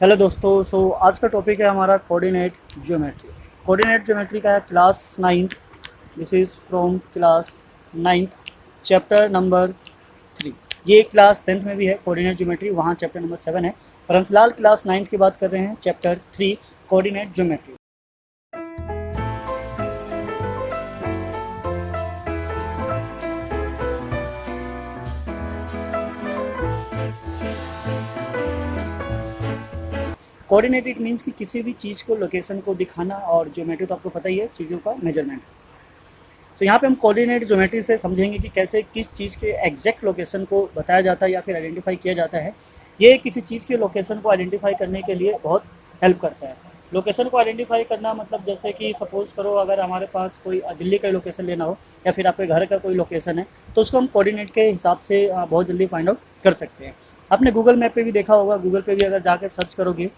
Hello दोस्तों। आज का टॉपिक है हमारा कोऑर्डिनेट ज्योमेट्री। कोऑर्डिनेट ज्योमेट्री का है class 9th। This is from class 9th chapter number 3। ये क्लास 10th में भी है कोऑर्डिनेट ज्योमेट्री, वहाँ चैप्टर नंबर 7 है, पर हम फिलहाल क्लास 9th की बात कर रहे हैं, chapter 3 coordinate geometry. Coordinate it means कि किसी भी चीज़ को लोकेशन को दिखाना, और ज्योमेट्री तो आपको पता ही है चीज़ों का मेजरमेंट। तो यहाँ पे हम कोऑर्डिनेट ज्योमेट्री से समझेंगे कि कैसे किस चीज़ के एग्जैक्ट लोकेशन को बताया जाता है या फिर आइडेंटिफाई किया जाता है। ये किसी चीज़ के लोकेशन को आइडेंटिफाई करने के लिए बहुत हेल्प करता है। लोकेशन को आइडेंटिफाई करना मतलब जैसे कि सपोज़ करो अगर हमारे पास कोई दिल्ली का लोकेशन लेना हो या फिर आपके घर का कोई लोकेशन है, तो उसको हम कोऑर्डिनेट के हिसाब से बहुत जल्दी फाइंड आउट कर सकते हैं। आपने गूगल मैप पे भी देखा होगा, गूगल पे भी अगर जाकर सर्च करोगे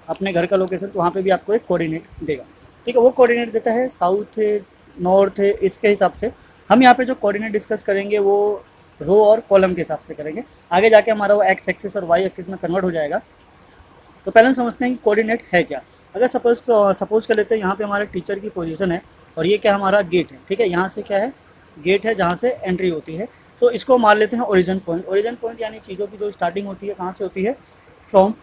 अपने घर का लोकेशन, तो वहाँ पे भी आपको एक कोऑर्डिनेट देगा। ठीक है, वो कोऑर्डिनेट देता है साउथ है, नॉर्थ है, इसके हिसाब से। हम यहाँ पे जो कोऑर्डिनेट डिस्कस करेंगे वो रो और कॉलम के हिसाब से करेंगे। आगे जाके हमारा वो एक्स एक्सिस और वाई एक्सिस में कन्वर्ट हो जाएगा। तो पहले हम समझते हैं कि कोऑर्डिनेट है क्या। अगर सपोज कर लेते हैं यहाँ पे हमारे टीचर की पोजीशन है और ये क्या हमारा गेट है। ठीक है, यहाँ से क्या है, गेट है जहाँ से एंट्री होती है। तो इसको मान लेते हैं ओरिजिन पॉइंट। ओरिजिन पॉइंट यानी चीज़ों की जो स्टार्टिंग होती है कहाँ से होती है, from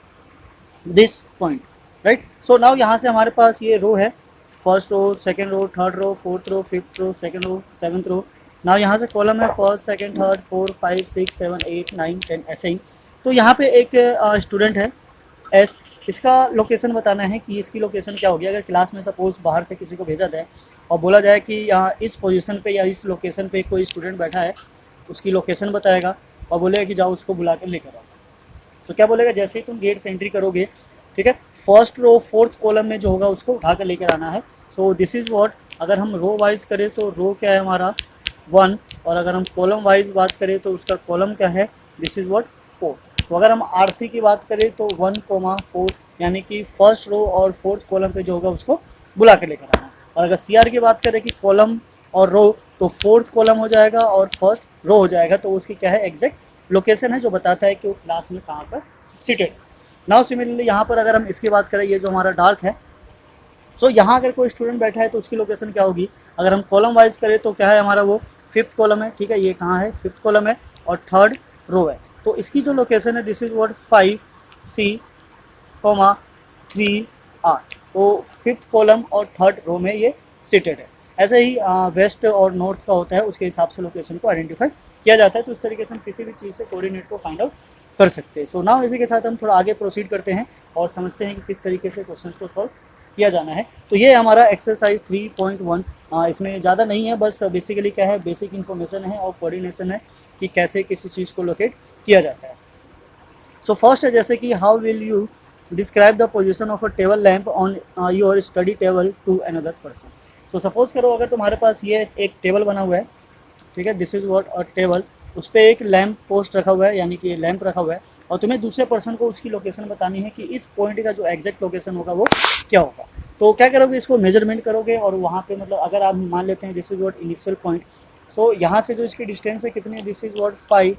this point, right. So now यहाँ से हमारे पास ये रो है, first row, second row, third row, fourth row, fifth row, second row, seventh row. Now यहाँ से कॉलम है फर्स्ट, सेकंड, थर्ड, 4, 5, 6, 7, 8, 9, 10, ऐसे ही। तो यहाँ पे एक स्टूडेंट है एस, इसका लोकेशन बताना है कि इसकी लोकेशन क्या होगी। अगर क्लास में सपोज बाहर से किसी को भेजा जाए और बोला जाए कि यहाँ इस पोजीशन पे या इस लोकेशन पे कोई स्टूडेंट बैठा है, उसकी लोकेशन बताएगा और बोलेगा कि जाओ उसको बुला कर लेकर आओ। तो क्या बोलेगा, जैसे ही तुम गेट से एंट्री करोगे, ठीक है, फर्स्ट रो फोर्थ कॉलम में जो होगा उसको उठा कर लेकर आना है। सो दिस इज़ व्हाट, अगर हम रो वाइज करें तो रो क्या है हमारा 1, और अगर हम कॉलम वाइज बात करें तो उसका कॉलम क्या है, दिस इज़ व्हाट 4। तो अगर हम आरसी की बात करें तो 1, 4, यानी कि फर्स्ट रो और फोर्थ कॉलम पे जो होगा उसको बुला के लेकर आना है। और अगर सीआर की बात करें कि कॉलम और रो, तो फोर्थ कॉलम हो जाएगा और फर्स्ट रो हो जाएगा। तो उसकी क्या है, एग्जैक्ट लोकेशन है जो बताता है कि वो क्लास में कहाँ पर सीटेड। नाउ सिमिलरली यहाँ पर अगर हम इसकी बात करें, ये जो हमारा डार्क है, सो यहाँ अगर कोई स्टूडेंट बैठा है तो उसकी लोकेशन क्या होगी। अगर हम कॉलम वाइज करें तो क्या है हमारा, वो फिफ्थ कॉलम है। ठीक है, ये कहाँ है, फिफ्थ कॉलम है और थर्ड रो है। तो इसकी जो लोकेशन है, this is what 5C, 3R। तो फिफ्थ कॉलम और थर्ड रो में ये सीटेड है। ऐसे ही वेस्ट और नॉर्थ का होता है, उसके हिसाब से लोकेशन को आइडेंटिफाई किया जाता है। तो इस तरीके से हम किसी भी चीज़ से कोऑर्डिनेट को फाइंड आउट कर सकते हैं। सो नाउ इसी के साथ हम थोड़ा आगे प्रोसीड करते हैं और समझते हैं कि किस तरीके से क्वेश्चन को सॉल्व किया जाना है। तो ये हमारा एक्सरसाइज 3.1, इसमें ज़्यादा नहीं है, बस बेसिकली क्या है, बेसिक इन्फॉर्मेशन है और कोऑर्डिनेशन है कि कैसे किसी चीज़ को लोकेट किया जाता है। सो फर्स्ट है जैसे कि how will you describe the position of a table lamp on your study table to another person. So suppose करो अगर तुम्हारे पास ये एक टेबल बना हुआ है, ठीक है, this is what a table, उस पर एक लैम्प पोस्ट रखा हुआ है, यानी कि लैम्प रखा हुआ है, और तुम्हें दूसरे पर्सन को उसकी लोकेशन बतानी है कि इस पॉइंट का जो एग्जैक्ट लोकेशन होगा वो क्या होगा। तो क्या करोगे, इसको मेजरमेंट करोगे और वहाँ पे मतलब अगर आप मान लेते हैं this is what initial point. So यहाँ से जो इसकी डिस्टेंस है कितनी है, दिस इज व्हाट 5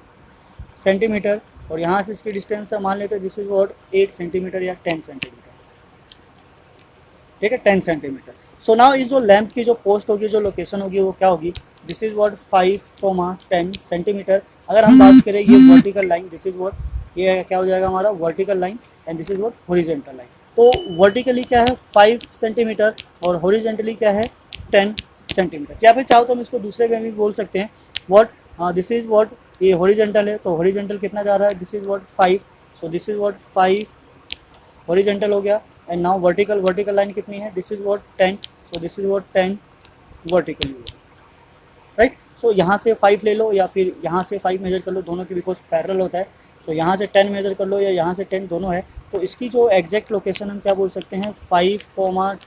सेंटीमीटर, और यहाँ से इसकी डिस्टेंस है मान लेते हैं दिस इज व्हाट 8 सेंटीमीटर या 10 सेंटीमीटर। ठीक है, 10 सेंटीमीटर। सो नाउ इस जो लैंप की जो पोस्ट होगी, जो लोकेशन होगी वो क्या होगी, दिस इज व्हाट 5, 10 सेंटीमीटर। अगर हम बात करें ये vertical line, this is what, ये क्या हो जाएगा हमारा vertical line, and this is what horizontal line. तो वर्टिकली क्या है 5 सेंटीमीटर और हॉरिजॉन्टली क्या है 10 सेंटीमीटर। या फिर चाहो तो हम इसको दूसरे वे में भी बोल सकते हैं, व्हाट दिस इज व्हाट, ये हॉरिजॉन्टल है तो हॉरिजॉन्टल कितना जा रहा है, this is what 5। So this is what 5 horizontal हो गया, and now vertical, vertical line कितनी है, this is what 10। So this is what 10 vertical, right. So यहाँ से 5 ले लो या फिर यहाँ से 5 मेजर कर लो, दोनों की बिकॉज पैरेलल होता है। तो यहाँ से 10 मेजर कर लो या यहाँ से 10, दोनों है। तो इसकी जो एग्जैक्ट लोकेशन हम क्या बोल सकते हैं, 5,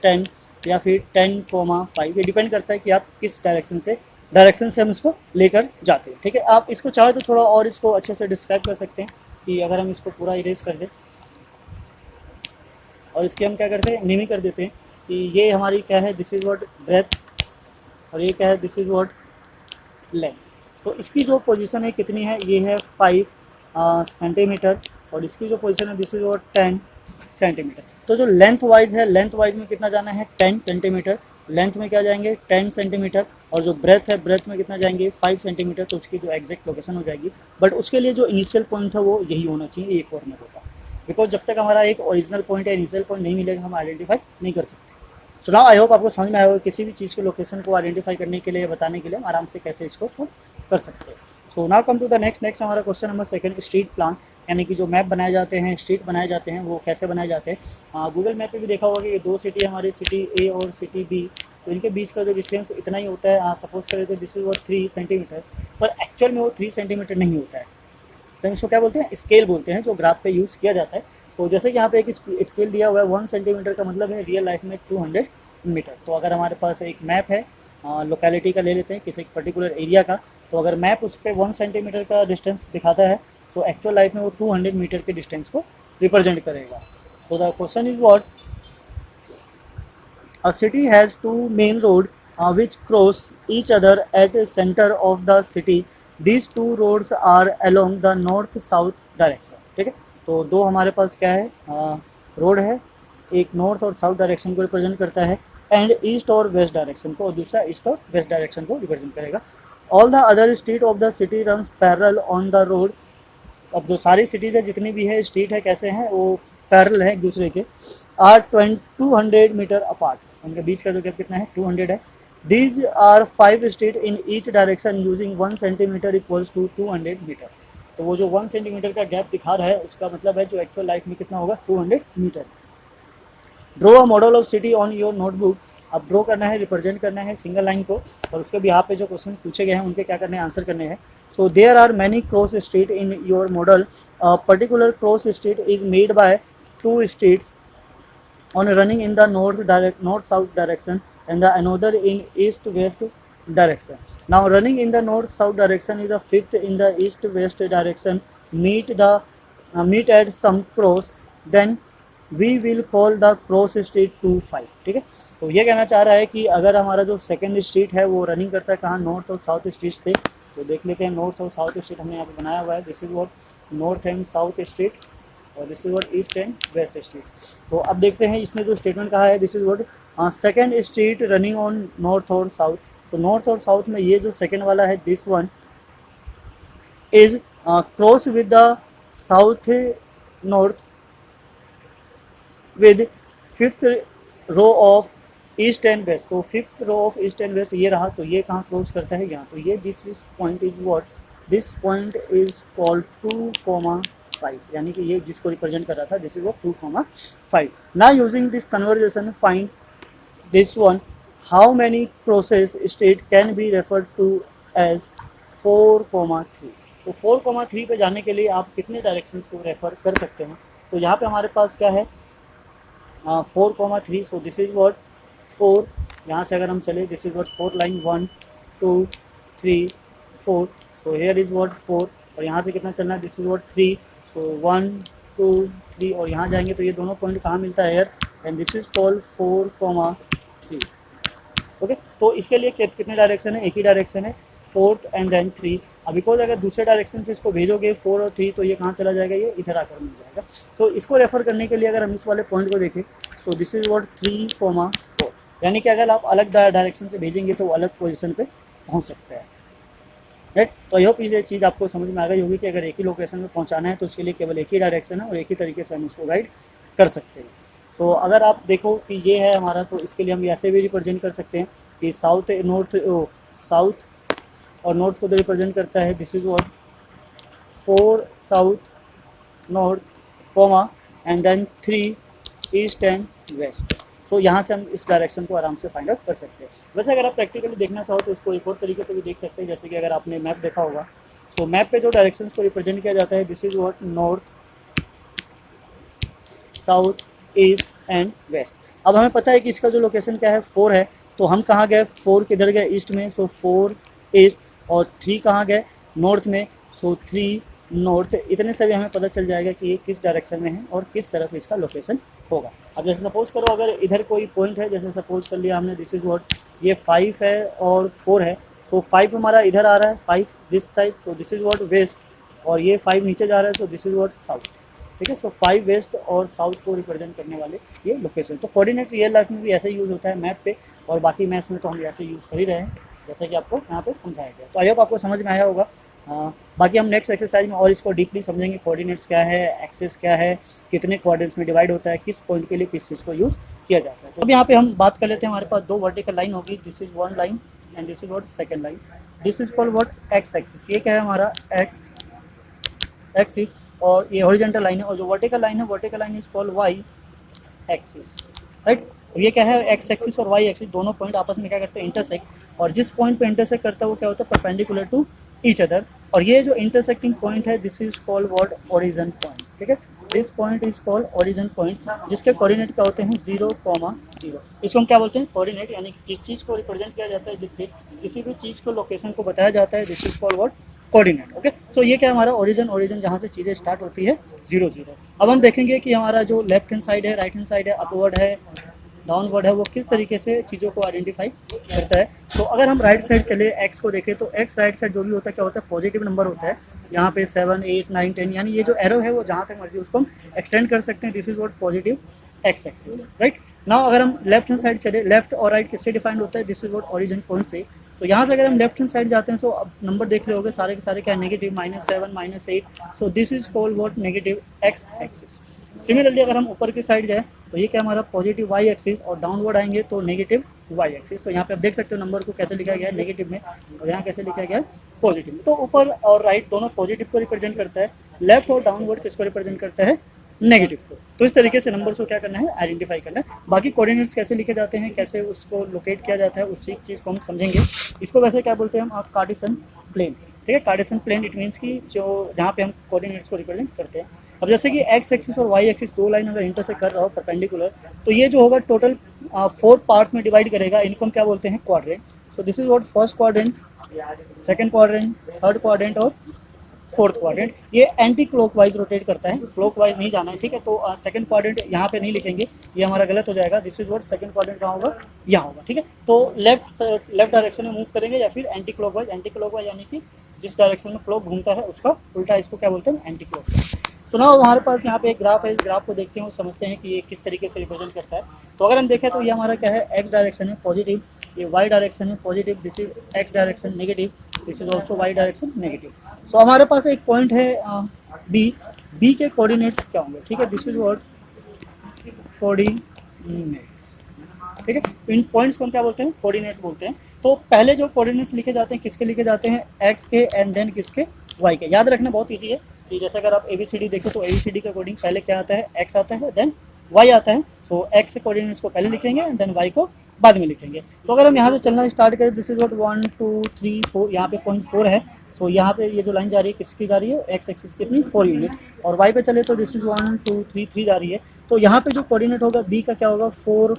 10 या फिर 10, 5। ये डिपेंड करता है कि आप किस डायरेक्शन से हम इसको लेकर जाते हैं। ठीक है, आप इसको चाहो तो थोड़ा और इसको अच्छे से डिस्क्राइब कर सकते हैं कि अगर हम इसको पूरा इरेज कर दें और इसके हम क्या करते हैं, नेमी कर देते हैं कि ये हमारी क्या है, दिस इज व्हाट ब्रेथ, और ये क्या है, दिस इज व्हाट लेंथ। तो इसकी जो पोजीशन है कितनी है, ये है 5 सेंटीमीटर, और इसकी जो पोजीशन है दिस इज व्हाट 10 सेंटीमीटर। तो जो लेंथ वाइज है, लेंथ वाइज में कितना जाना है 10 सेंटीमीटर, लेंथ में क्या जाएंगे 10 सेंटीमीटर, और जो ब्रेथ है ब्रेथ में कितना जाएंगे 5 सेंटीमीटर। तो उसकी जो एग्जैक्ट लोकेशन हो जाएगी, बट उसके लिए जो इनिशियल पॉइंट है वो यही होना चाहिए, ये कॉर्नर होगा, बिकॉज जब तक हमारा एक ओरिजिनल पॉइंट या इनिशियल पॉइंट नहीं मिलेगा हम आइडेंटिफाई नहीं कर सकते। सो नाउ आई होप आपको समझ में आया होगा किसी भी चीज़ के लोकेशन को आइडेंटिफाई करने के लिए, बताने के लिए हम आराम से कैसे इसको सॉल्व कर सकते हैं। So now come to the next हमारा question number second, street plan, यानी कि जो मैप बनाए जाते हैं, स्ट्रीट बनाए जाते हैं, वो कैसे बनाए जाते हैं। गूगल मैप पे भी देखा होगा कि ये दो सिटी हमारी, सिटी ए और सिटी बी, तो इनके बीच का जो डिस्टेंस इतना ही होता है। सपोज करें तो दिस इज वॉट 3 सेंटीमीटर, पर एक्चुअल में वो 3 सेंटीमीटर नहीं होता है। तो इसको क्या बोलते हैं, स्केल बोलते हैं, जो ग्राफ पे यूज़ किया जाता है। तो जैसे कि यहाँ पे एक स्केल दिया हुआ है 1 सेंटीमीटर का मतलब है रियल लाइफ में 200 मीटर। तो अगर हमारे पास एक मैप है लोकेलिटी का, ले लेते हैं किसी पर्टिकुलर एरिया का, तो अगर मैप उस पर 1 सेंटीमीटर का डिस्टेंस दिखाता है तो एक्चुअल लाइफ में वो 200 मीटर के डिस्टेंस को रिप्रेजेंट करेगा। So the question is what, a city has two main road which cross each other at the center of the city. These two roads are along the north south direction। ठीक है, तो दो हमारे पास क्या है, road है, एक north और साउथ डायरेक्शन को रिप्रेजेंट करता है, एंड ईस्ट और वेस्ट डायरेक्शन को, और दूसरा ईस्ट और वेस्ट डायरेक्शन को रिप्रेजेंट करेगा। All the other street of the city runs parallel on the road. अब जो सारी सिटीज़ है, जितनी भी है स्ट्रीट है, कैसे हैं वो पैरेलल है एक दूसरे के, आर 200 मीटर अपार्ट, उनके बीच का जो गैप कितना है 200 है। These are 5 street in each direction using 1 centimetre equals to 200 metre. तो वो जो 1 सेंटीमीटर का गैप दिखा रहा है उसका मतलब है जो एक्चुअल लाइफ में कितना होगा 200 metre. Draw a model of city on your notebook. अब ड्रॉ करना है, रिप्रेजेंट करना है सिंगल लाइन को, और उसके भी यहाँ पे जो क्वेश्चन पूछे गए हैं उनके क्या करने हैं, आंसर करने हैं। So there are many cross street in your model. Particular cross street is made by 2 streets on running in the north south direction and the another in east west direction. Now running in the north south direction is a fifth in the east west direction meet at some cross, then we will call the cross street 2-5। ठीक है, तो ये कहना चाह रहा है कि अगर हमारा जो सेकंड स्ट्रीट है वो रनिंग करता है कहाँ, नॉर्थ और साउथ स्ट्रीट से। तो देख लेते हैं नॉर्थ और साउथ स्ट्रीट हमने यहाँ पे बनाया हुआ है, this is what north and south street, और this is what east and west street. तो अब देखते हैं इसने जो स्टेटमेंट कहा है, this is what second street running on north और साउथ। तो नॉर्थ और साउथ में ये जो सेकंड वाला है, this one is cross with the south north with fifth row of east and west. तो fifth row of east and waste ये रहा, तो ये कहाँ क्रॉस करता है, यहाँ। तो ये this point is what, this point is called 2,5, यानी कि ये जिसको रिप्रेजेंट कर रहा था, दिस इज वो 2,5। Now using this conversation find this one, how many crosses street can be referred to as 4,3। तो 4,3 पे जाने के लिए आप कितने डायरेक्शंस को रेफर कर सकते हैं। तो यहाँ पे हमारे पास क्या है 4,3। सो दिस इज व्हाट 4, यहाँ से अगर हम चले, this is what 4 line 1 2 3 4। So here is what 4, और यहाँ से कितना चलना है, दिस इज व्हाट 3। सो 1 2 3, और यहाँ जाएंगे तो ये दोनों पॉइंट कहाँ मिलता है here, and this is called 4,3। Okay, तो इसके लिए कितने डायरेक्शन है, एक ही डायरेक्शन है, 4th एंड देन 3। अब बिकॉज अगर दूसरे डायरेक्शन से इसको भेजोगे 4 और 3, तो ये कहाँ चला जाएगा, ये इधर आकर मिल जाएगा। तो इसको रेफर करने के लिए अगर हम इस वाले पॉइंट को देखें, सो दिस इज व्हाट 3,4, यानी कि अगर आप अलग डायरेक्शन से भेजेंगे तो अलग पोजीशन पे पहुंच सकते हैं, राइट। तो आई होप ये चीज़ आपको समझ में आ गई होगी कि अगर एक ही लोकेशन में पहुंचाना है तो उसके लिए केवल एक ही डायरेक्शन है और एक ही तरीके से हम उसको गाइड कर सकते हैं। तो अगर आप देखो कि ये है हमारा, तो इसके लिए हम ऐसे भी रिप्रेजेंट कर सकते हैं कि साउथ और नॉर्थ को रिप्रेजेंट करता है, this is what 4 south north comma and then 3 east and west. तो यहाँ से हम इस डायरेक्शन को आराम से फाइंड आउट कर सकते हैं। वैसे अगर आप प्रैक्टिकली देखना चाहो तो इसको एक और तरीके से भी देख सकते हैं, जैसे कि अगर आपने मैप देखा होगा, तो मैप पे जो डायरेक्शंस को रिप्रेजेंट किया जाता है, this is what north south east and west. अब हमें पता है कि इसका जो लोकेशन क्या है 4 है, तो हम कहाँ गए, 4 किधर गए, ईस्ट में, सो 4 ईस्ट, और 3 कहाँ गए, नॉर्थ में, सो 3 नॉर्थ। इतने से भी हमें पता चल जाएगा कि ये किस डायरेक्शन में है और किस तरफ इसका लोकेशन होगा। अब जैसे सपोज करो अगर इधर कोई पॉइंट है, जैसे सपोज कर लिया हमने, दिस इज व्हाट ये 5 है और 4 है, सो 5 हमारा इधर आ रहा है, 5 दिस साइड, तो दिस इज व्हाट वेस्ट, और ये 5 नीचे जा रहा है, सो दिस इज व्हाट साउथ। ठीक है। सो 5 वेस्ट और साउथ को रिप्रेजेंट करने वाले ये लोकेशन। तो कोऑर्डिनेट रियल लाइफ में भी ऐसे यूज़ होता है मैप पे, और बाकी मैथ्स में तो हम ऐसे यूज़ कर ही रहे हैं जैसा कि आपको यहाँ पे समझाया गया। तो आई होप आपको समझ में आया होगा। बाकी हम नेक्स्ट एक्सरसाइज में और इसको डीपली समझेंगे, कोऑर्डिनेट्स क्या है, एक्सेस क्या है, कितने क्वाड्रेंट्स में डिवाइड होता है, किस पॉइंट के लिए किस चीज़ को यूज़ किया जाता है। तो अब यहाँ पे हम बात कर लेते हैं, हमारे पास दो वर्टिकल लाइन होगी, this is one line and this is what second line. This is called what x axis, ये क्या है हमारा एक्स एक्सिस, और ये हॉरिजॉन्टल लाइन है, और जो वर्टिकल लाइन है vertical line is called Y axis, right. ये क्या है, एक्स एक्सिस और वाई एक्सिस दोनों पॉइंट आपस में क्या करते हैं, इंटरसेक्ट, और जिस पॉइंट पे इंटरसेक्ट करता है वो क्या होता है, परपेंडिकुलर टू ईच अदर। और ये जो इंटरसेक्टिंग पॉइंट है this is called what, origin point, ठीक है। This point is called origin point, जिसके कोऑर्डिनेट क्या होते हैं 0, 0। इसको हम क्या बोलते हैं, कोऑर्डिनेट, यानी कि जिस चीज़ को रिप्रेजेंट किया जाता है, जिससे किसी भी चीज़ को लोकेशन को बताया जाता है, this is called what, coordinate. Okay, so ये क्या हमारा ओरिजिन जहाँ से चीज़ें स्टार्ट होती है 0, 0। अब हम देखेंगे कि हमारा जो लेफ्ट हैंड साइड है, राइट हैंड साइड है, अपवर्ड है, डाउनवर्ड है, वो किस तरीके से चीज़ों को आइडेंटिफाई करता है। तो अगर हम राइट साइड चले, एक्स को देखें, तो एक्स राइट साइड जो भी होता है क्या होता है, पॉजिटिव नंबर होता है। यहाँ पे 7, 8, 9, 10, यानी ये जो एरो है वो जहाँ तक मर्जी उसको हम एक्सटेंड कर सकते हैं, this is what positive X axis, right. Now अगर हम लेफ्ट हैंड साइड चले, लेफ्ट और राइट किससे डिफाइंड होता है, this is what origin point से। तो यहाँ से अगर हम लेफ्ट हैंड साइड जाते हैं, सो अब नंबर देख रहे होगे सारे के सारे क्या है, negative, -7, -8, so this is called what, negative X axis. Similarly अगर हम ऊपर की साइड जाए तो ये क्या हमारा पॉजिटिव वाई एक्सिस, और डाउनवर्ड आएंगे तो नेगेटिव वाई एक्सिस। तो यहाँ पे आप देख सकते हो नंबर को कैसे लिखा गया है, नेगेटिव में, और यहाँ कैसे लिखा गया है, पॉजिटिव में। तो ऊपर और राइट दोनों पॉजिटिव को रिप्रेजेंट करता है, लेफ्ट और डाउनवर्ड किसको रिप्रेजेंट करता है, नेगेटिव को। तो इस तरीके से नंबर्स को क्या करना है, आइडेंटिफाई करना है। बाकी कोऑर्डिनेट्स कैसे लिखे जाते हैं, कैसे उसको लोकेट किया जाता है, उसी चीज़ को हम समझेंगे। इसको वैसे क्या बोलते हैं हम, कार्टेशियन प्लेन, ठीक है। कार्टेशियन प्लेन इट मीन्स की जो जहाँ पे हम कोऑर्डिनेट्स को रिप्रेजेंट करते हैं। अब जैसे कि एक्स एक्सिस और वाई एक्सिस दो लाइन अगर इंटरसेक्ट कर रहा हो परपेंडिकुलर, तो ये जो होगा टोटल 4 पार्ट्स में डिवाइड करेगा, इनको हम क्या बोलते हैं, quadrant. So this is what, first quadrant, second quadrant, third quadrant और फोर्थ क्वाड्रेंट। ये एंटी क्लॉकवाइज रोटेट करता है, क्लॉकवाइज नहीं जाना है, ठीक है। तो सेकंड क्वाड्रेंट यहाँ पे नहीं लिखेंगे, ये हमारा गलत हो जाएगा। This is what, second quadrant कहाँ होगा, यहाँ होगा, ठीक है। तो लेफ्ट डायरेक्शन में मूव करेंगे, या फिर एंटी क्लॉकवाइज यानी कि जिस डायरेक्शन में क्लॉक घूमता है उसका उल्टा, इसको क्या बोलते हैं, एंटी क्लॉकवाइज। तो ना हमारे पास यहाँ पे एक ग्राफ है, इस ग्राफ को देखते हैं और समझते हैं कि ये किस तरीके से रिप्रेजेंट करता है। तो अगर हम देखें तो ये हमारा क्या है, एक्स डायरेक्शन है पॉजिटिव, ये वाई डायरेक्शन है positive, this is X direction negative, this is also Y direction negative. So हमारे पास एक पॉइंट है बी के कोऑर्डिनेट्स क्या होंगे, ठीक है। दिस इज व्हाट, कोऑर्डिनेट्स, ठीक है। तो इन पॉइंट्स को हम क्या बोलते हैं, कोऑर्डिनेट्स बोलते हैं। तो पहले जो कोऑर्डिनेट्स लिखे जाते हैं किसके लिखे जाते हैं, एक्स के एंड देन किसके, वाई के। याद रखना बहुत ईजी है कि जैसे अगर आप ABCD देखो तो ABCD के अकॉर्डिंग पहले क्या आता है, एक्स आता है, देन वाई आता है। सो एक्स के कोऑर्डिनेट्स को पहले लिखेंगे एंड देन वाई को बाद में लिखेंगे। तो अगर हम यहाँ से चलना स्टार्ट करें, दिस इज व्हाट 1, 2, 3, 4, यहाँ पे पॉइंट 4 है। सो यहाँ पे ये जो लाइन जा रही है किसकी जा रही है, एक्स एक्सिस कितनी, 4 यूनिट, और वाई पे चले तो दिस इज 1, 2, 3, 3 जा रही है। तो यहाँ पे जो कोऑर्डिनेट होगा बी का क्या होगा, 4,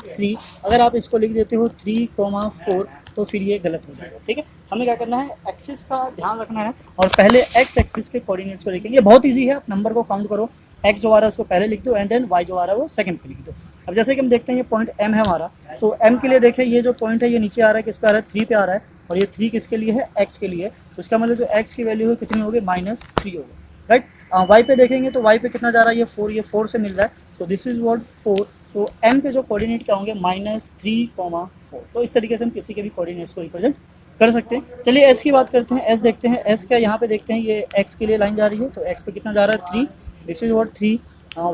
3। अगर आप इसको लिख देते हो 3, 4, तो फिर ये गलत हो जाएगा, ठीक है। हमें क्या करना है, एक्सिस का ध्यान रखना है, और पहले एक्स एक्सिस के कोऑर्डिनेट्स को लिखेंगे। बहुत ईजी है, आप नंबर को काउंट करो, एक्स जो आ रहा है उसको पहले लिख दो एंड देन वाई जो आ रहा है वो सेकंड पे लिख दो। अब जैसे कि हम देखते हैं ये पॉइंट एम है हमारा, तो एम के लिए देखें ये जो पॉइंट है ये नीचे आ रहा है, किस पे आ रहा है, 3 पे आ रहा है, और ये 3 किसके लिए है, एक्स के लिए। तो इसका मतलब जो एक्स की वैल्यू है कितनी होगी, -3 होगी, राइट। वाई पे देखेंगे तो वाई पे कितना जा रहा है, ये 4, ये 4 से मिल रहा है। तो दिस इज व्हाट 4। तो एम के जो कोऑर्डिनेट क्या होंगे, -3, 4। तो इस तरीके से हम किसी के भी कोऑर्डिनेट्स को रिप्रेजेंट कर सकते हैं। चलिए एस की बात करते हैं, एस देखते हैं, एस क्या यहाँ पे देखते हैं, ये एक्स के लिए लाइन जा रही है, तो एक्स पे कितना जा रहा है, 3, दिस इज व्हाट 3।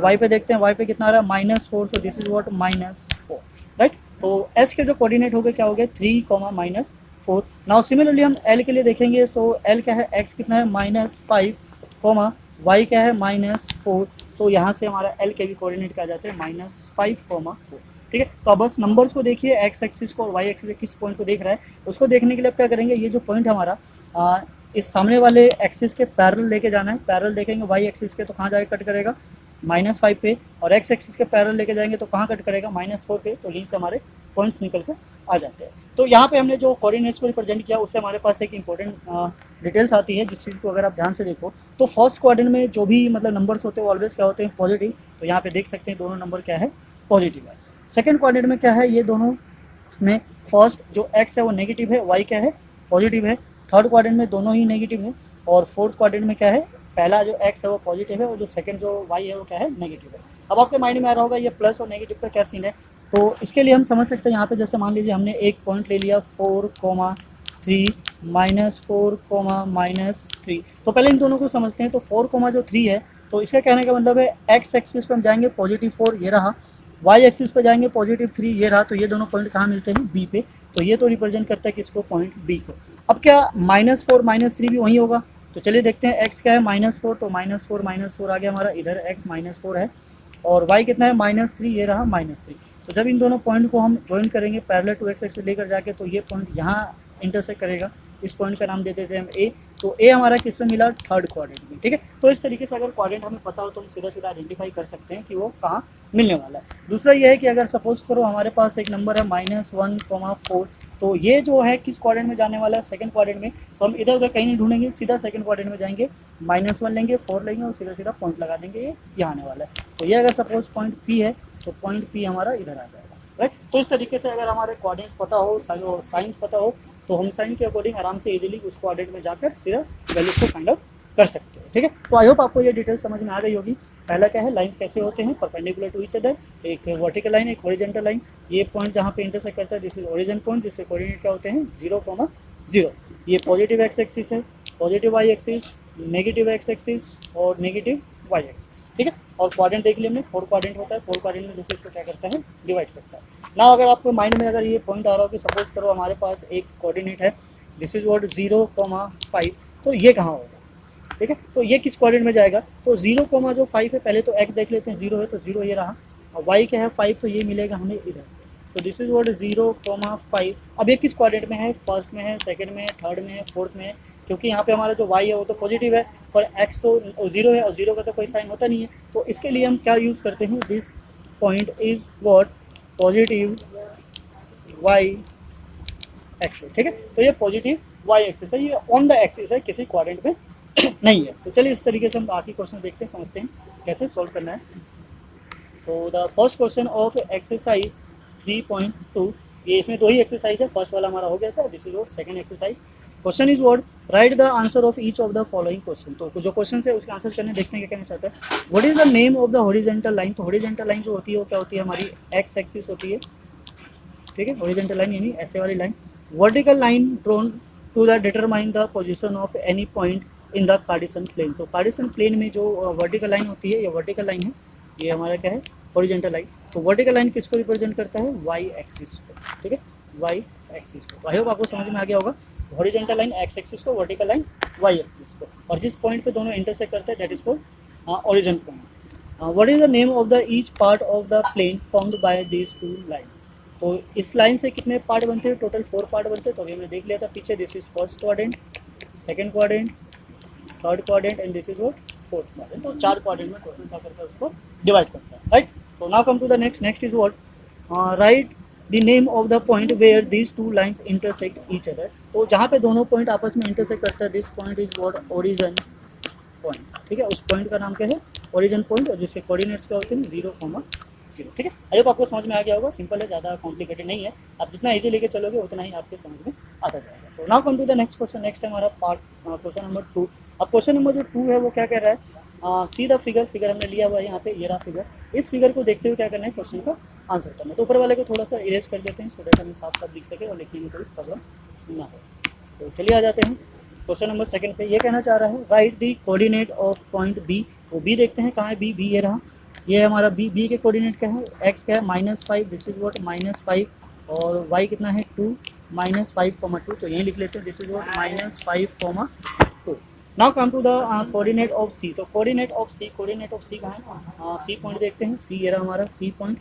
वाई पे देखते हैं, वाई पे कितना आ रहा है, -4, तो दिस इज व्हाट -4, राइट। तो एस के जो कोऑर्डिनेट हो गए क्या हो गए, 3, -4। नाउ सिमिलरली हम एल के लिए देखेंगे, सो एल क्या है, एक्स कितना है, -5, वाई क्या है, -4। तो यहाँ से हमारा एल के भी कोऑर्डिनेट क्या जाते हैं, -5, 4, ठीक है। तो अब बस नंबर्स को देखिए, एक्स एक्सिस को और वाई एक्सिस किस पॉइंट को देख रहा है, उसको देखने के लिए आप क्या करेंगे, ये जो पॉइंट हमारा इस सामने वाले एक्सिस के पैरेलल लेके जाना है। पैरेलल देखेंगे वाई एक्सिस के तो कहाँ जाके कट करेगा, -5 पे, और एक्स एक्सिस के पैरेलल लेके जाएंगे तो कहाँ कट करेगा, -4 पे। तो यहीं से हमारे पॉइंट्स निकल कर आ जाते हैं। तो यहाँ पे हमने जो कोऑर्डिनेट्स को रिप्रेजेंट किया उससे हमारे पास एक इंपॉर्टेंट डिटेल्स आती है, जिस चीज़ को अगर आप ध्यान से देखो तो फर्स्ट क्वाड्रेंट में जो भी मतलब नंबर्स होते हैं वो ऑलवेज क्या होते हैं, पॉजिटिव। तो यहाँ पे देख सकते हैं दोनों नंबर क्या है, पॉजिटिव है। सेकंड क्वाड्रेंट में क्या है, ये दोनों में फर्स्ट जो एक्स है वो नेगेटिव है, वाई क्या है, पॉजिटिव है। थर्ड क्वाड्रेंट में दोनों ही नेगेटिव है, और फोर्थ क्वाड्रेंट में क्या है, पहला जो x है वो पॉजिटिव है और जो सेकंड जो y है वो क्या है, नेगेटिव है। अब आपके माइंड में आ रहा होगा ये प्लस और नेगेटिव का क्या सीन है, तो इसके लिए हम समझ सकते हैं यहाँ पे जैसे मान लीजिए हमने एक पॉइंट ले लिया 4,3 -4, तो पहले इन दोनों को समझते हैं। तो 4, जो 3 है, तो इसका कहने का मतलब है x एक्सिस पे हम जाएंगे +4 ये रहा, y एक्सिस पे जाएंगे +3 ये रहा, तो ये दोनों पॉइंट कहाँ मिलते हैं, b पे, तो ये तो रिप्रेजेंट करता है किसको, पॉइंट b को। अब क्या -4 -3 भी वही होगा, तो चलिए देखते हैं x क्या है, -4, तो -4 आ गया हमारा, इधर x -4 है और y कितना है, -3 ये रहा, -3। तो जब इन दोनों पॉइंट को हम ज्वाइन करेंगे पैरेलल टू x एक्सिस लेकर जाके, तो ये पॉइंट यहाँ इंटरसेक्ट करेगा, इस पॉइंट का नाम दे देते हैं हम a। तो a हमारा किससे मिला, थर्ड क्वाड्रेंट में, ठीक है। तो इस तरीके से अगर क्वाड्रेंट हमें पता हो तो हम सीधा सीधा आइडेंटिफाई कर सकते हैं कि वो कहाँ मिलने वाला है। दूसरा ये है कि अगर सपोज करो हमारे पास एक नंबर है -1,4, तो ये जो है किस क्वाड्रेंट में जाने वाला है, सेकंड क्वाड्रेंट में, तो हम इधर उधर कहीं नहीं ढूंढेंगे, सीधा सेकंड क्वाड्रेंट में जाएंगे, -1 लेंगे, 4 लेंगे और सीधा सीधा पॉइंट लगा देंगे, ये यहाँ आने वाला है। तो ये अगर सपोज पॉइंट P है तो पॉइंट P हमारा इधर आ जाएगा, राइट। तो इस तरीके से अगर हमारे क्वाड्रेंट पता हो, साइंस पता हो, तो हम साइन के अकॉर्डिंग आराम से इजीली उस क्वाड्रेंट में जाकर सीधा वैल्यूज को फाइंड आउट कर सकते हैं, ठीक है। तो आई होप आपको ये डिटेल समझ में आ गई होगी। पहला क्या है, लाइंस कैसे होते हैं, परपेंडिकुलर टू ईच अदर, एक वर्टिकल लाइन, एक हॉरिजॉन्टल लाइन, ये पॉइंट जहाँ पे इंटरसेक्ट करता है दिस इज ओरिजिन पॉइंट, जिससे कोऑर्डिनेट क्या होते हैं 0,0। ये पॉजिटिव एक्स एक्सिस है, positive Y axis, negative X axis और नेगेटिव वाई एक्सिस, ठीक है। और क्वाड्रेंट देख लिया हमने, 4 क्वाड्रेंट होता है, 4 क्वाड्रेंट में देखिए इसको क्या करता है, डिवाइड करता है ना। अगर आपको माइंड में अगर ये पॉइंट आ रहा हो कि सपोज करो हमारे पास एक कोऑर्डिनेट है दिस इज व्हाट 0,5, तो ये कहाँ होगा, ठीक है। तो ये किस क्वाड्रेंट में जाएगा, तो 0,5 है, पहले तो x देख लेते हैं, 0 है तो 0 ये रहा, और y क्या है 5, तो ये मिलेगा हमें इधर। तो दिस इज व्हाट 0,5। अब ये किस क्वाड्रेंट में है, फर्स्ट में है, सेकंड में है, थर्ड में है, फोर्थ में है, क्योंकि यहाँ पे हमारा जो y है वो तो पॉजिटिव है और x तो 0 है और 0 का तो कोई साइन होता नहीं है। तो इसके लिए हम क्या यूज़ करते हैं, this point is what positive y axis, ठीक है। तो ये पॉजिटिव y एक्सिस है, ये ऑन द एक्सिस है, किसी क्वाड्रेंट में नहीं है। तो चलिए इस तरीके से हम बाकी क्वेश्चन देखते हैं, समझते हैं कैसे सॉल्व करना है। So the first question of exercise 3.2, ये इसमें 2 ही एक्सरसाइज है, फर्स्ट वाला हमारा हो गया था, this is what second exercise. Question is what right the answer of each of the following question. तो जो क्वेश्चन है उसके आंसर करने, देखते हैं क्या कहना चाहता है। What is the name of the horizontal line. तो हॉरिजॉन्टल लाइन जो होती है वो क्या होती है, हमारी एक्स एक्सिस होती है, ठीक है। हॉरिजॉन्टल लाइन यानी ऐसे वाली line. Vertical line drawn to the determine the position of any point in the Cartesian plane. तो कार्टेशियन प्लेन में जो वर्टिकल लाइन होती है, ये वर्टिकल लाइन है, ये हमारा क्या है, हॉरिजॉन्टल लाइन। तो वर्टिकल लाइन किसको रिप्रेजेंट करता है, वाई एक्सिस को, ठीक है, वाई एक्सिस को। आई होप आपको समझ में आ गया होगा। हॉरिजॉन्टल लाइन एक्स एक्सिस को, वर्टिकल लाइन वाई एक्सिस को, और जिस पॉइंट पे दोनों इंटरसेक्ट करते हैं that is called origin point. What is the name of the each part of the plane formed by these 2 lines. तो इस लाइन से कितने पार्ट बनते हैं, टोटल 4 पार्ट बनते हैं। तो अभी हमने देख लिया था पीछे, this is first quadrant, second quadrant, third quadrant and this is what fourth quadrant. तो 4 क्वाड्रेंट में टोटल क्या करता है, उसको डिवाइड करता है, राइट। तो now come to the next is what right the name of the point where these 2 lines intersect each other. तो जहाँ पे दोनों पॉइंट आपस में इंटरसेक्ट करता है, this point is what origin point, ठीक है। उस पॉइंट का नाम क्या है, ओरिजिन पॉइंट, और जिसके कोऑर्डिनेट्स क्या होते हैं 0,0, ठीक है। आई होप आपको समझ में आ गया होगा, सिंपल है, ज़्यादा कॉम्प्लिकेटेड नहीं है। आप जितना इजी लेके चलोगे उतना ही आपके समझ में आता जाएगा। तो now come to the next question. Next है हमारा पार्ट क्वेश्चन नंबर 2। अब क्वेश्चन नंबर जो 2 है वो क्या कह रहा है, सी द फिगर हमने लिया हुआ है यहाँ पे, ये रहा फिगर। इस फिगर को देखते हुए क्या करना है, क्वेश्चन का आंसर करना है। तो ऊपर वाले को थोड़ा सा इरेज कर देते हैं सो दैट हमें साफ साफ लिख सके और लिखने में कोई प्रॉब्लम ना हो। तो चलिए आ जाते हैं क्वेश्चन नंबर 2 पे। ये कहना चाह रहा है right the coordinate of point B. वो बी देखते हैं कहाँ है, बी ये रहा, ये हमारा बी के कोऑर्डिनेट क्या है, एक्स क्या है -5, दिस इज व्हाट -5, और वाई कितना है 2, -5,2, तो यही लिख लेते हैं, this is what -5,2। Now come to the coordinate of C. तो कोऑर्डिनेट ऑफ सी कहाँ है, सी पॉइंट देखते हैं, सी ये रहा हमारा सी पॉइंट।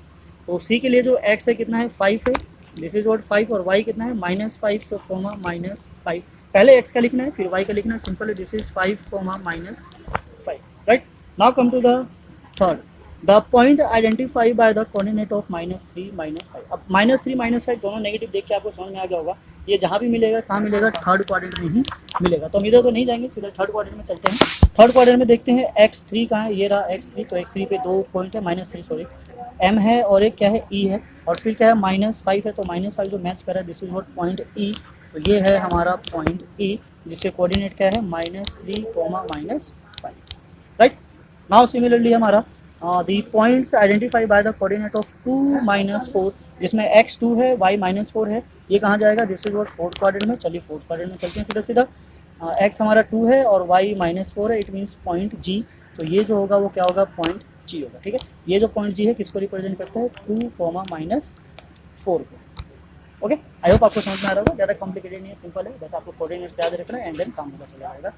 तो सी के लिए जो एक्स है कितना है 5 है, दिस इज व्हाट 5, और वाई कितना है -5, तो -5। पहले एक्स का लिखना है फिर वाई का लिखना है, सिंपल है, this is 5, -5, right. Now come to the third, the point identify by the coordinate of -3, -5। अब -3, -5 दोनों नेगेटिव देख के आपको समझ में आ गया होगा, ये जहाँ भी मिलेगा कहाँ मिलेगा, थर्ड क्वाड्रेंट में ही मिलेगा। तो हम इधर तो नहीं जाएंगे, सीधा थर्ड क्वाड्रेंट में चलते हैं। थर्ड क्वाड्रेंट में देखते हैं x3 कहाँ है, ये रहा x3। तो x3 पे 2 पॉइंट है, -3 सॉरी, m है और एक क्या है e है, और फिर क्या है -5 है। तो -5 जो मैच कर रहा है this is what point e। तो ये है हमारा पॉइंट e, जिसके कोऑर्डिनेट क्या है -3, -5। राइट। नाउ सिमिलरली हमारा the points identify by the coordinate of 2 - 4, जिसमें x 2 है, y -4 है, ये कहाँ जाएगा? This is what fourth quadrant में। चलिए फोर्थ क्वाड्रेंट में चलते हैं सीधा सीधा। x हमारा 2 है और y -4 है, इट मीन्स पॉइंट G। तो ये जो होगा वो क्या होगा? पॉइंट G होगा। ठीक है, ये जो पॉइंट G है किसको रिप्रेजेंट करता है? 2, -4 को। ओके, आई होप आपको समझ में आ रहा होगा, ज़्यादा कॉम्प्लिकेटेड नहीं है, सिंपल है, बस आपको कोऑर्डिनेट्स याद रखना है एंड देन काम होगा चला जाएगा।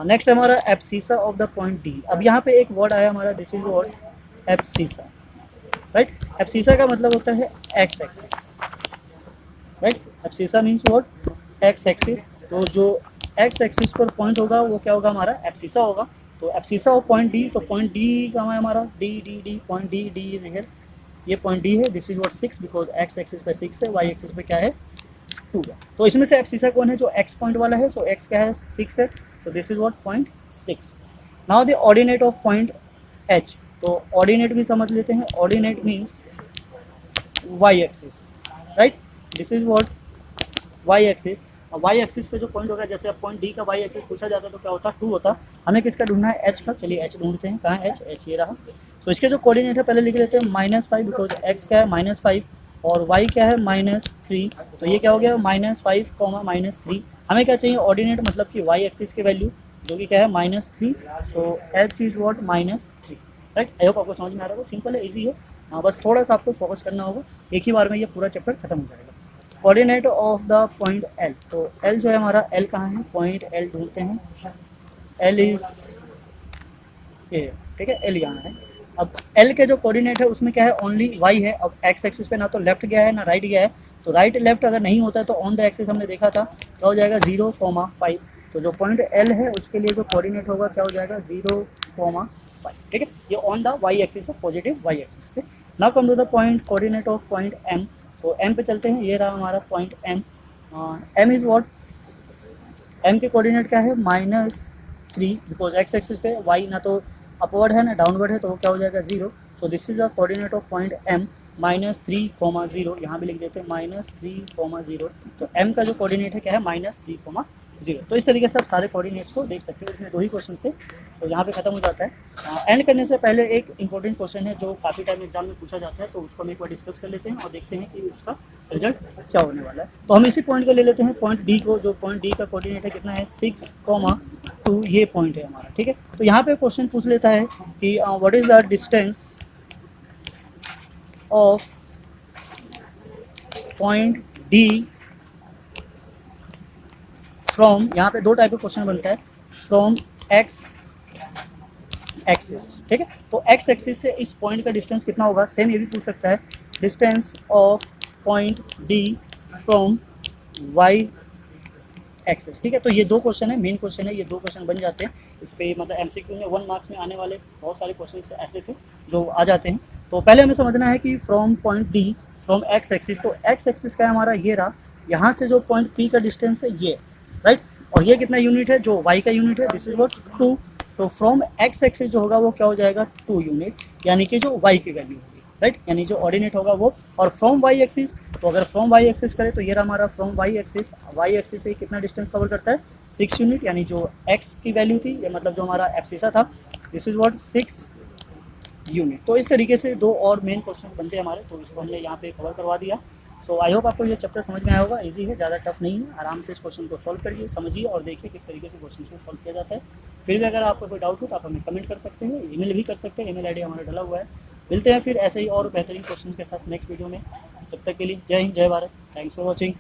नेक्स्ट हमारा abscissa of the point D. अब यहाँ पे एक वर्ड आया हमारा, this is what abscissa, right. Abscissa का मतलब होता है X axis, right. Abscissa means what? X axis. तो जो एक्स एक्सिस पर पॉइंट होगा वो क्या होगा? हमारा एब्सिसा होगा। तो एब्सिसा ऑफ पॉइंट डी, तो पॉइंट डी कहाँ है हमारा? D D D, point D, D is here, ये पॉइंट डी है। This is what 6, because X axis पे 6 है, वाई एक्सिस पे क्या है? 2 है। तो इसमें से एब्सिसा कौन है? जो एक्स पॉइंट वाला है। सो एक्स क्या है? 6 है, तो this is what point 6। Now the ordinate of point H. तो ऑर्डिनेट भी समझ लेते हैं, ordinate means Y axis, right. This is what Y axis. Y axis पे जो पॉइंट होगा, जैसे अब पॉइंट डी का वाई एक्सिस पूछा जाता तो क्या होता? 2 होता। हमें किसका ढूंढना है? एच का। चलिए एच ढूंढते हैं, कहाँ है एच? एच ये रहा। तो इसके जो कोऑर्डिनेट है पहले लिख लेते हैं -5, बिकॉज एक्स क्या है? -5 और वाई क्या है? -3। तो ये क्या हो गया? -5, -3। हमें क्या चाहिए? ऑर्डिनेट, मतलब कि वाई एक्सिस की वैल्यू, जो कि क्या है? -3। So H is what? -3, right. I hope आपको समझ में आ रहा होगा, सिंपल है, ईजी है। बस थोड़ा सा आपको फोकस करना होगा, एक ही बार में ये पूरा चैप्टर खत्म हो जाएगा। Coordinate of the point L. तो एल जो है हमारा, एल कहाँ है? पॉइंट एल ढूंढते हैं। एल इज ये, ठीक है, एल यहाँ है। अब एल के जो कोऑर्डिनेट है उसमें क्या है? ओनली वाई है। अब एक्स एक्सिस पे ना तो लेफ्ट गया है ना राइट गया है, तो राइट लेफ्ट अगर नहीं होता है तो ऑन द एक्सिस हमने देखा था क्या हो जाएगा? 0, 5। तो जो पॉइंट एल है उसके लिए जो कोऑर्डिनेट होगा क्या हो जाएगा? 0, 5, ठीक है। ये ऑन द वाई एक्सिस है, पॉजिटिव वाई एक्सिस पे। Now come to the point coordinate of point M. तो एम पे चलते हैं, ये रहा हमारा point M. M is what? M के कोऑर्डिनेट क्या है? -3, बिकॉज एक्स एक्सिस पे वाई ना तो अपवर्ड है ना डाउनवर्ड है, तो वो क्या हो जाएगा? 0। So this is the coordinate of point M, -3, 0। यहाँ भी लिख देते हैं -3, 0। तो एम का जो कोऑर्डिनेट है क्या है? -3, 0। तो इस तरीके से आप सारे कोऑर्डिनेट्स को देख सकते हो। इसमें 2 ही क्वेश्चन थे, तो यहाँ पे खत्म हो जाता है। एंड करने से पहले एक इंपॉर्टेंट क्वेश्चन है जो काफ़ी टाइम एग्जाम में पूछा जाता है, तो उसको हम एक बार डिस्कस कर लेते हैं और देखते हैं कि उसका रिजल्ट क्या होने वाला है। तो हम इसी पॉइंट को ले लेते हैं, पॉइंट डी को। जो पॉइंट डी का कोऑर्डिनेट है कितना है? 6, 2, ये पॉइंट है हमारा, ठीक है। तो यहाँ पे क्वेश्चन पूछ लेता है कि what is the distance of point D from, यहाँ पे 2 टाइप का क्वेश्चन बनता है, फ्रॉम एक्स एक्सिस, ठीक है। तो एक्स एक्सिस से इस पॉइंट का डिस्टेंस कितना होगा? सेम ये भी पूछ सकता है, distance of point D from Y axes, ठीक है। तो ये 2 क्वेश्चन है, मेन क्वेश्चन है, ये 2 क्वेश्चन बन जाते हैं इस पे। मतलब एमसीक्यू में 1 मार्क्स में आने वाले बहुत सारे क्वेश्चन ऐसे थे जो आ जाते हैं। तो पहले हमें समझना है कि from point D from x axis, तो एक्स एक्सिस का है हमारा, ये रहा। यहाँ से जो पॉइंट पी का डिस्टेंस है ये, राइट। और ये कितना यूनिट है? जो वाई का यूनिट है, दिस इज व्हाट 2। तो फ्रॉम एक्स एक्सिस जो होगा वो क्या हो जाएगा? 2 यूनिट, यानी कि जो वाई की वैल्यू होगी, राइट, यानी जो ऑर्डिनेट होगा वो। और फ्रॉम वाई एक्सिस, तो अगर फ्रॉम वाई एक्सिस करें तो ये रहा हमारा फ्रॉम वाई एक्सिस से कितना डिस्टेंस कवर करता है? 6 यूनिट, यानी जो एक्स की वैल्यू थी, ये मतलब जो हमारा एब्सिसा था, दिस इज व्हाट 6 यूनिट। तो इस तरीके से 2 और मेन क्वेश्चन बनते हैं हमारे, तो इसको हमने यहाँ पे कवर करवा दिया। सो आई होप आपको ये चैप्टर समझ में आया होगा, इजी है, ज़्यादा टफ नहीं है। आराम से इस क्वेश्चन को सॉल्व करिए, समझिए और देखिए किस तरीके से क्वेश्चन को सॉल्व किया जाता है। फिर भी अगर आपको कोई डाउट हो तो आप हमें कमेंट कर सकते हैं, ईमेल भी कर सकते हैं, ईमेल आईडी हमारा डला हुआ है। मिलते हैं फिर ऐसे ही और बेहतरीन क्वेश्चन के साथ नेक्स्ट वीडियो में। तब तक के लिए जय हिंद, जय भारत, थैंक्स फॉर वॉचिंग।